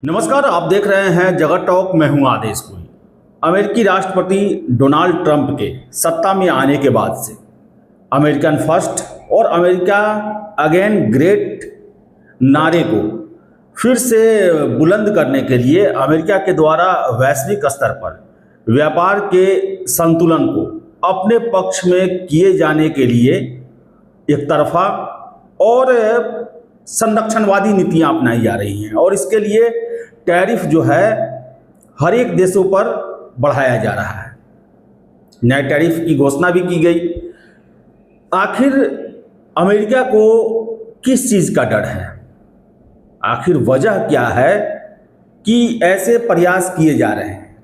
नमस्कार, आप देख रहे हैं जगत टॉक। मैं हूं आदेश पुरी। अमेरिकी राष्ट्रपति डोनाल्ड ट्रंप के सत्ता में आने के बाद से अमेरिकन फर्स्ट और अमेरिका अगेन ग्रेट नारे को फिर से बुलंद करने के लिए अमेरिका के द्वारा वैश्विक स्तर पर व्यापार के संतुलन को अपने पक्ष में किए जाने के लिए एक तरफा और संरक्षणवादी नीतियां अपनाई जा रही हैं और इसके लिए टैरिफ जो है हर एक देशों पर बढ़ाया जा रहा है। नए टैरिफ की घोषणा भी की गई। आखिर अमेरिका को किस चीज़ का डर है? आखिर वजह क्या है कि ऐसे प्रयास किए जा रहे हैं?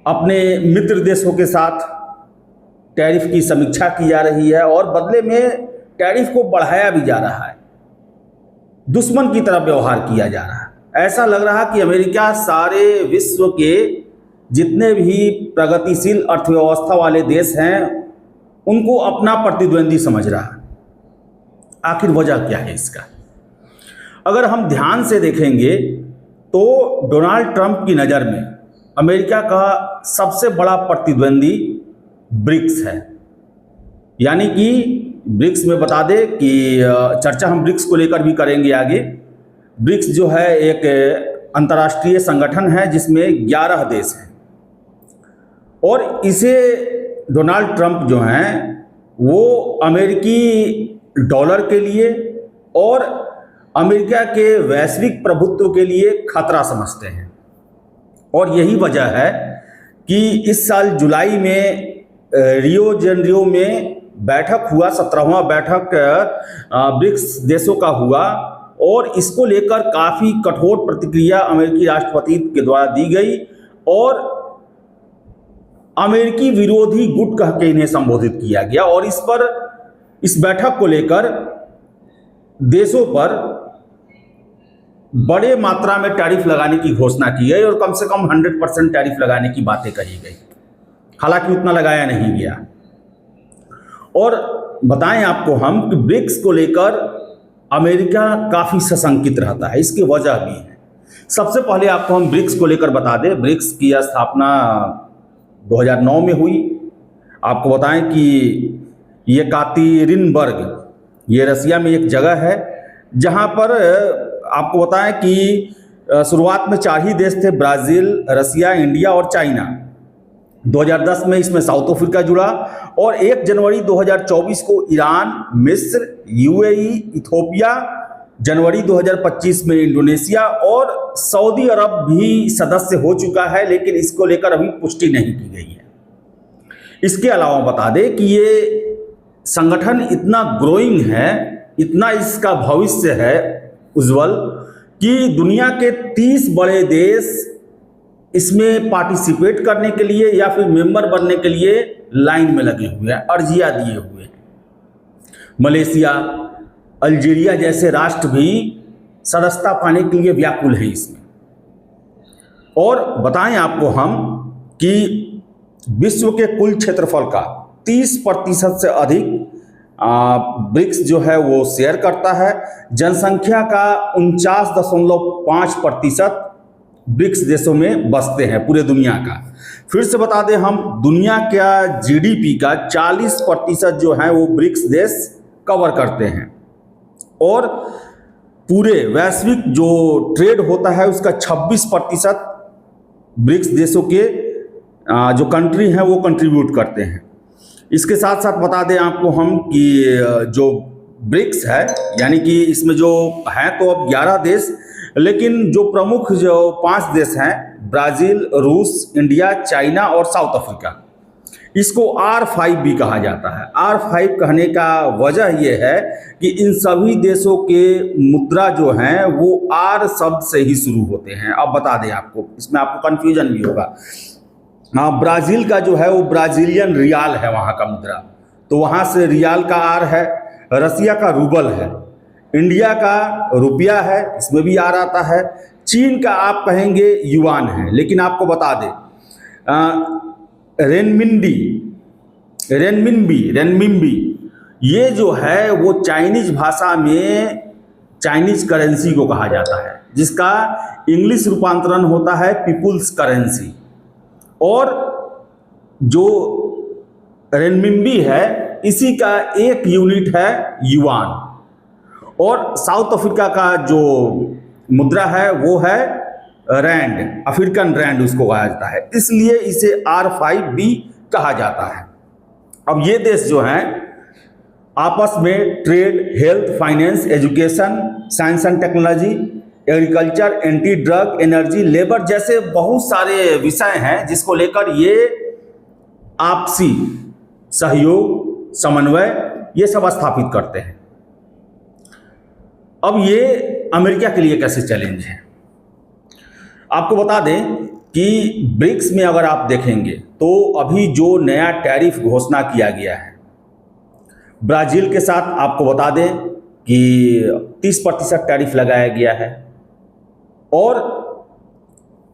अपने मित्र देशों के साथ टैरिफ की समीक्षा की जा रही है और बदले में टैरिफ को बढ़ाया भी जा रहा है। दुश्मन की तरह व्यवहार किया जा रहा है। ऐसा लग रहा कि अमेरिका सारे विश्व के जितने भी प्रगतिशील अर्थव्यवस्था वाले देश हैं उनको अपना प्रतिद्वंदी समझ रहा है। आखिर वजह क्या है इसका? अगर हम ध्यान से देखेंगे तो डोनाल्ड ट्रंप की नज़र में अमेरिका का सबसे बड़ा प्रतिद्वंदी ब्रिक्स है। यानी कि ब्रिक्स में बता दें कि चर्चा हम ब्रिक्स को लेकर भी करेंगे आगे। ब्रिक्स जो है एक अंतर्राष्ट्रीय संगठन है जिसमें 11 देश हैं और इसे डोनाल्ड ट्रंप जो हैं वो अमेरिकी डॉलर के लिए और अमेरिका के वैश्विक प्रभुत्व के लिए खतरा समझते हैं। और यही वजह है कि इस साल जुलाई में रियो जेनेरियो में बैठक हुआ, 17वां बैठक ब्रिक्स देशों का हुआ और इसको लेकर काफ़ी कठोर प्रतिक्रिया अमेरिकी राष्ट्रपति के द्वारा दी गई और अमेरिकी विरोधी गुट कह के इन्हें संबोधित किया गया। और इस बैठक को लेकर देशों पर बड़े मात्रा में टैरिफ लगाने की घोषणा की गई और कम से कम 100% टैरिफ लगाने की बातें कही गई। हालांकि उतना लगाया नहीं गया। और बताएं आपको हम कि ब्रिक्स को लेकर अमेरिका काफ़ी सशंकित रहता है। इसकी वजह भी है। सबसे पहले आपको हम ब्रिक्स को लेकर बता दें। ब्रिक्स की स्थापना 2009 में हुई। आपको बताएं कि ये कातिरिनबर्ग, ये रसिया में एक जगह है जहां पर आपको बताएं कि शुरुआत में 4 ही देश थे, ब्राज़ील, रसिया, इंडिया और चाइना। 2010 में इसमें साउथ अफ्रीका जुड़ा और 1 जनवरी 2024 को ईरान, मिस्र, यूएई, इथोपिया, जनवरी 2025 में इंडोनेशिया और सऊदी अरब भी सदस्य हो चुका है, लेकिन इसको लेकर अभी पुष्टि नहीं की गई है। इसके अलावा बता दें कि ये संगठन इतना ग्रोइंग है, इतना इसका भविष्य है उज्जवल कि दुनिया के 30 बड़े देश इसमें पार्टिसिपेट करने के लिए या फिर मेंबर बनने के लिए लाइन में लगे हुए हैं, अर्जियां दिए हुए हैं। मलेशिया, अल्जीरिया जैसे राष्ट्र भी सदस्यता पाने के लिए व्याकुल हैं इसमें। और बताएं आपको हम कि विश्व के कुल क्षेत्रफल का 30% से अधिक ब्रिक्स जो है वो शेयर करता है। जनसंख्या का 49.5% ब्रिक्स देशों में बसते हैं पूरे दुनिया का। फिर से बता दें हम, दुनिया का जीडीपी का 40% जो है वो ब्रिक्स देश कवर करते हैं और पूरे वैश्विक जो ट्रेड होता है उसका 26% ब्रिक्स देशों के जो कंट्री हैं वो कंट्रीब्यूट करते हैं। इसके साथ साथ बता दें आपको हम कि जो ब्रिक्स है यानी कि इसमें जो है तो अब 11 देश, लेकिन जो प्रमुख जो 5 देश हैं, ब्राज़ील, रूस, इंडिया, चाइना और साउथ अफ्रीका, इसको R5 भी कहा जाता है। R5 कहने का वजह यह है कि इन सभी देशों के मुद्रा जो हैं वो R शब्द से ही शुरू होते हैं। अब बता दें आपको, इसमें आपको कन्फ्यूजन भी होगा। हाँ, ब्राज़ील का जो है वो ब्राज़ीलियन रियाल है वहाँ का मुद्रा, तो वहाँ से रियाल का R है। रसिया का रूबल है। इंडिया का रुपया है, इसमें भी R आता है। चीन का आप कहेंगे युआन है, लेकिन आपको बता दें रेनमिनबी ये जो है वो चाइनीज भाषा में चाइनीज करेंसी को कहा जाता है, जिसका इंग्लिश रूपांतरण होता है पीपुल्स करेंसी। और जो रेनमिंबी है इसी का एक यूनिट है युआन। और साउथ अफ्रीका का जो मुद्रा है वो है रैंड, अफ्रीकन रैंड उसको कहा जाता है, इसलिए इसे R5B कहा जाता है। अब ये देश जो हैं आपस में trade, health, finance, education, science and technology, agriculture, anti drug, energy, labour जैसे बहुत सारे विषय हैं जिसको लेकर ये आपसी सहयोग, समन्वय ये सब स्थापित करते हैं। अब ये अमेरिका के लिए कैसे चैलेंज है, आपको बता दें कि ब्रिक्स में अगर आप देखेंगे तो अभी जो नया टैरिफ घोषणा किया गया है ब्राज़ील के साथ, आपको बता दें कि 30% टैरिफ लगाया गया है। और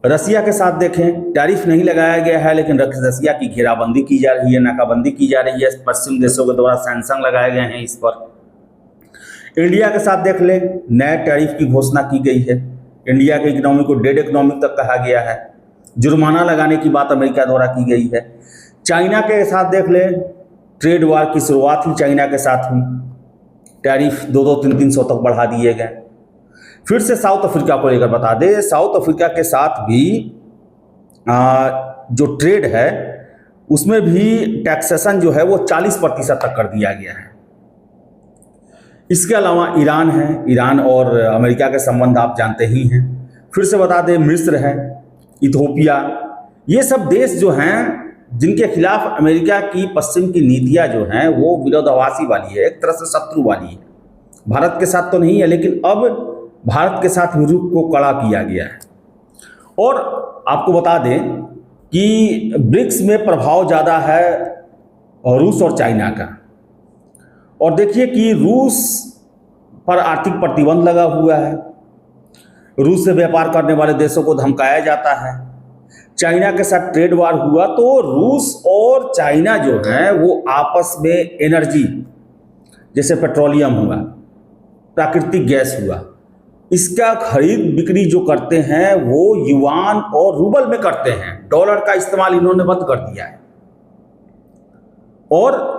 रसिया के साथ देखें टैरिफ नहीं लगाया गया है, लेकिन रसिया की घेराबंदी की जा रही है, नाकाबंदी की जा रही है, पश्चिम देशों के द्वारा सैंक्शन लगाए गए हैं इस पर। इंडिया के साथ देख लें, नए टैरिफ की घोषणा की गई है। इंडिया के इकोनॉमी को डेड इकोनॉमी तक कहा गया है। जुर्माना लगाने की बात अमेरिका द्वारा की गई है। चाइना के साथ देख लें, ट्रेड वार की शुरुआत ही चाइना के साथ हुई, टैरिफ 200-300 तक बढ़ा दिए गए। फिर से साउथ अफ्रीका को लेकर बता दें, साउथ अफ्रीका के साथ भी जो ट्रेड है उसमें भी टैक्सेशन जो है वो 40% तक कर दिया गया है। इसके अलावा ईरान है, ईरान और अमेरिका के संबंध आप जानते ही हैं। फिर से बता दें मिस्र है, इथोपिया, ये सब देश जो हैं जिनके खिलाफ अमेरिका की पश्चिम की नीतियां जो हैं वो विरोधाभासी वाली है, एक तरह से शत्रु वाली है। भारत के साथ तो नहीं है, लेकिन अब भारत के साथ रुख को कड़ा किया गया है। और आपको बता दें कि ब्रिक्स में प्रभाव ज़्यादा है रूस और चाइना का। और देखिए कि रूस पर आर्थिक प्रतिबंध लगा हुआ है, रूस से व्यापार करने वाले देशों को धमकाया जाता है। चाइना के साथ ट्रेड वार हुआ तो रूस और चाइना जो है वो आपस में एनर्जी जैसे पेट्रोलियम हुआ, प्राकृतिक गैस हुआ, इसका खरीद बिक्री जो करते हैं वो युआन और रूबल में करते हैं। डॉलर का इस्तेमाल इन्होंने बंद कर दिया है। और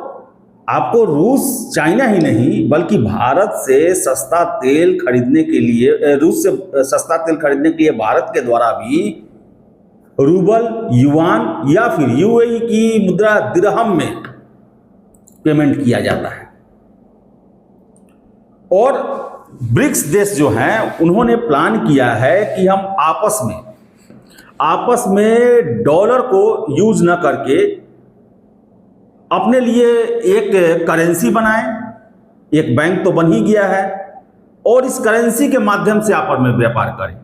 आपको रूस, चाइना ही नहीं बल्कि भारत से सस्ता तेल खरीदने के लिए, रूस से सस्ता तेल खरीदने के लिए भारत के द्वारा भी रूबल, युआन या फिर यूएई की मुद्रा दिरहम में पेमेंट किया जाता है। और ब्रिक्स देश जो हैं उन्होंने प्लान किया है कि हम आपस में डॉलर को यूज न करके अपने लिए एक करेंसी बनाएं। एक बैंक तो बन ही गया है और इस करेंसी के माध्यम से आपस में व्यापार करें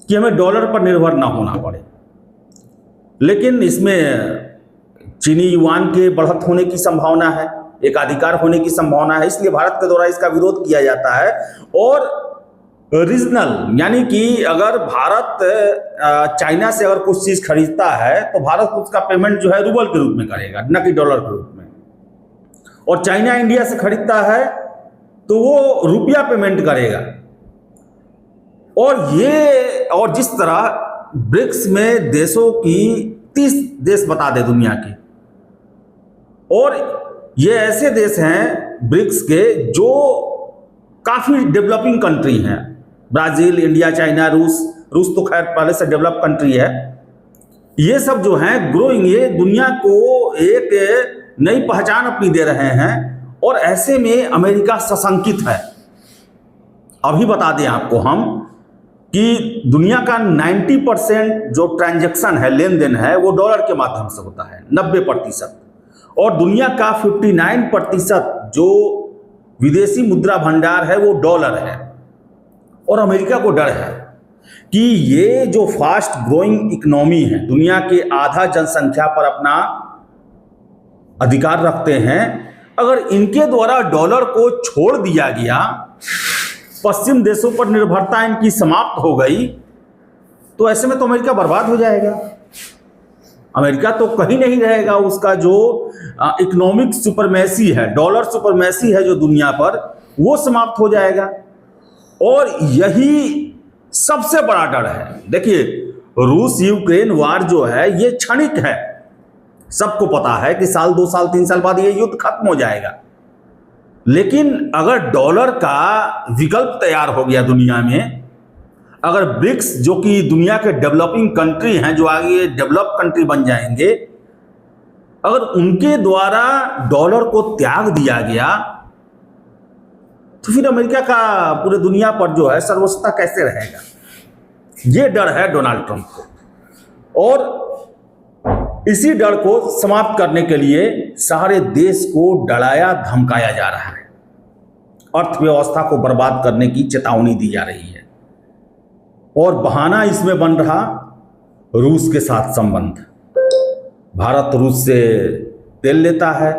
कि हमें डॉलर पर निर्भर ना होना पड़े। लेकिन इसमें चीनी युआन के बढ़त होने की संभावना है, एकाधिकार होने की संभावना है, इसलिए भारत के द्वारा इसका विरोध किया जाता है। और रीजनल यानी कि अगर भारत चाइना से अगर कुछ चीज़ खरीदता है तो भारत उसका पेमेंट जो है रूबल के रूप में करेगा, न कि डॉलर के रूप में। और चाइना इंडिया से खरीदता है तो वो रुपया पेमेंट करेगा। और जिस तरह ब्रिक्स में देशों की 30 देश बता दे दुनिया के, और ये ऐसे देश हैं ब्रिक्स के जो काफ़ी डेवलपिंग कंट्री हैं। ब्राज़ील, इंडिया, चाइना, रूस तो खैर पहले से डेवलप कंट्री है। ये सब जो हैं ग्रोइंग, ये दुनिया को एक नई पहचान अपनी दे रहे हैं। और ऐसे में अमेरिका सशंकित है। अभी बता दें आपको हम कि दुनिया का 90% जो ट्रांजैक्शन है, लेन देन है, वो डॉलर के माध्यम से होता है, 90%। और दुनिया का 59% जो विदेशी मुद्रा भंडार है वो डॉलर है। और अमेरिका को डर है कि ये जो फास्ट ग्रोइंग इकोनॉमी है, दुनिया के आधा जनसंख्या पर अपना अधिकार रखते हैं, अगर इनके द्वारा डॉलर को छोड़ दिया गया, पश्चिम देशों पर निर्भरता इनकी समाप्त हो गई, तो ऐसे में तो अमेरिका बर्बाद हो जाएगा। अमेरिका तो कहीं नहीं रहेगा। उसका जो इकोनॉमिक सुपरमेसी है, डॉलर सुपरमेसी है जो दुनिया पर, वो समाप्त हो जाएगा। और यही सबसे बड़ा डर है। देखिए, रूस यूक्रेन वार जो है ये क्षणिक है। सबको पता है कि साल 2 साल 3 साल बाद ये युद्ध खत्म हो जाएगा। लेकिन अगर डॉलर का विकल्प तैयार हो गया दुनिया में, अगर ब्रिक्स जो कि दुनिया के डेवलपिंग कंट्री हैं, जो आगे डेवलप कंट्री बन जाएंगे, अगर उनके द्वारा डॉलर को त्याग दिया गया तो फिर अमेरिका का पूरे दुनिया पर जो है सर्वोच्चता कैसे रहेगा? ये डर है डोनाल्ड ट्रंप को। और इसी डर को समाप्त करने के लिए सारे देश को डराया धमकाया जा रहा है। अर्थव्यवस्था को बर्बाद करने की चेतावनी दी जा रही है। और बहाना इसमें बन रहा रूस के साथ संबंध। भारत रूस से तेल लेता है,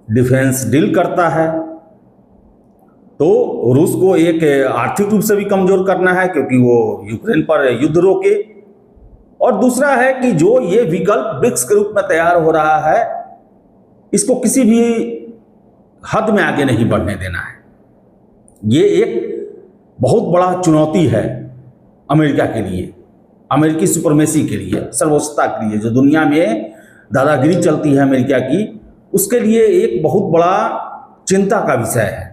डिफेंस डील करता है, तो रूस को एक आर्थिक रूप से भी कमजोर करना है क्योंकि वो यूक्रेन पर युद्ध रोके। और दूसरा है कि जो ये विकल्प ब्रिक्स के रूप में तैयार हो रहा है, इसको किसी भी हद में आगे नहीं बढ़ने देना है। ये एक बहुत बड़ा चुनौती है अमेरिका के लिए, अमेरिकी सुपरमेसी के लिए, सर्वोच्चता के लिए। जो दुनिया में दादागिरी चलती है अमेरिका की, उसके लिए एक बहुत बड़ा चिंता का विषय है।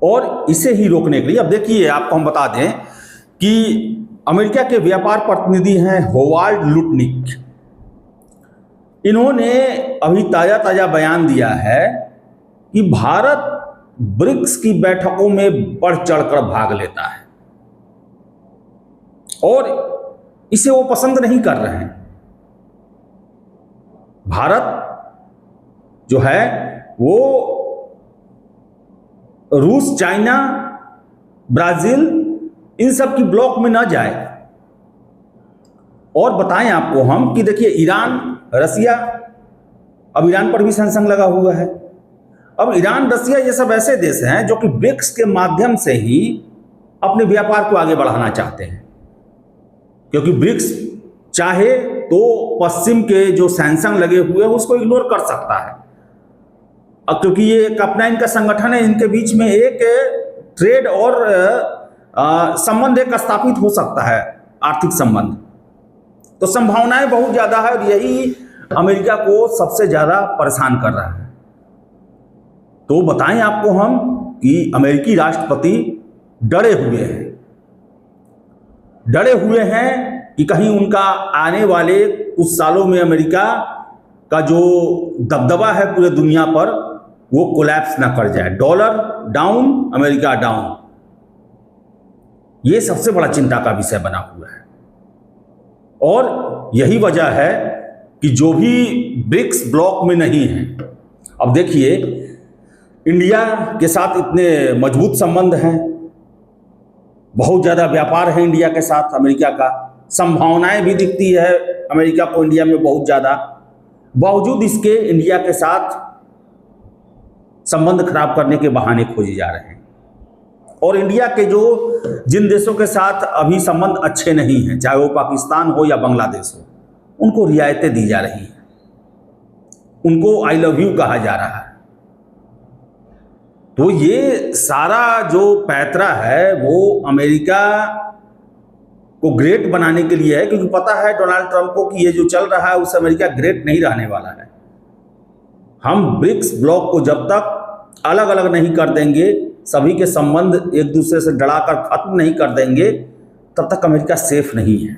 और इसे ही रोकने के लिए, अब देखिए आपको हम बता दें कि अमेरिका के व्यापार प्रतिनिधि हैं होवार्ड लुटनिक। इन्होंने अभी ताज़ा बयान दिया है कि भारत ब्रिक्स की बैठकों में बढ़ चढ़कर भाग लेता है और इसे वो पसंद नहीं कर रहे हैं। भारत जो है वो रूस, चाइना, ब्राजील, इन सब की ब्लॉक में ना जाए। और बताएं आपको हम कि देखिए ईरान, रसिया, अब ईरान पर भी सैंक्शन लगा हुआ है। अब ईरान, रसिया ये सब ऐसे देश हैं जो कि ब्रिक्स के माध्यम से ही अपने व्यापार को आगे बढ़ाना चाहते हैं, क्योंकि ब्रिक्स चाहे तो पश्चिम के जो सैंक्शन लगे हुए हैं उसको इग्नोर कर सकता है। अब क्योंकि ये एक अपना इनका संगठन है, इनके बीच में एक ट्रेड और संबंध एक स्थापित हो सकता है, आर्थिक संबंध। तो संभावनाएं बहुत ज़्यादा है और यही अमेरिका को सबसे ज़्यादा परेशान कर रहा है। तो बताएं आपको हम कि अमेरिकी राष्ट्रपति डरे हुए हैं कि कहीं उनका आने वाले कुछ सालों में अमेरिका का जो दबदबा है पूरे दुनिया पर वो कोलैप्स ना कर जाए। डॉलर डाउन, अमेरिका डाउन, ये सबसे बड़ा चिंता का विषय बना हुआ है। और यही वजह है कि जो भी ब्रिक्स ब्लॉक में नहीं है, अब देखिए इंडिया के साथ इतने मजबूत संबंध हैं, बहुत ज़्यादा व्यापार है इंडिया के साथ अमेरिका का, संभावनाएं भी दिखती है अमेरिका को इंडिया में बहुत ज़्यादा। बावजूद इसके इंडिया के साथ संबंध खराब करने के बहाने खोजे जा रहे हैं। और इंडिया के जो जिन देशों के साथ अभी संबंध अच्छे नहीं हैं, चाहे वो पाकिस्तान हो या बांग्लादेश हो, उनको रियायतें दी जा रही हैं, उनको आई लव यू कहा जा रहा है। तो ये सारा जो पैतरा है वो अमेरिका को ग्रेट बनाने के लिए है, क्योंकि पता है डोनाल्ड ट्रंप को कि ये जो चल रहा है उससे अमेरिका ग्रेट नहीं रहने वाला है। हम ब्रिक्स ब्लॉक को जब तक अलग अलग नहीं कर देंगे, सभी के संबंध एक दूसरे से डराकर खत्म नहीं कर देंगे, तब तक अमेरिका सेफ नहीं है।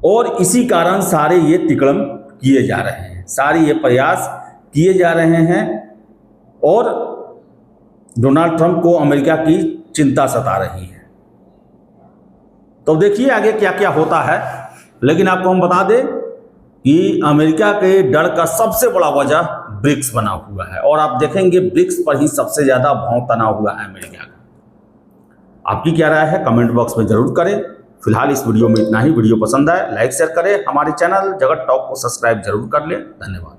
और इसी कारण सारे ये तिकड़म किए जा रहे हैं, सारे ये प्रयास किए जा रहे हैं और डोनाल्ड ट्रंप को अमेरिका की चिंता सता रही है। तो देखिए आगे क्या क्या होता है। लेकिन आपको हम बता दें कि अमेरिका के डर का सबसे बड़ा वजह ब्रिक्स बना हुआ है और आप देखेंगे ब्रिक्स पर ही सबसे ज़्यादा भाव तना हुआ है अमेरिका का। आपकी क्या राय है कमेंट बॉक्स में ज़रूर करें। फिलहाल इस वीडियो में इतना ही। वीडियो पसंद आए लाइक शेयर करें, हमारे चैनल जगत टॉक को सब्सक्राइब जरूर कर लें। धन्यवाद।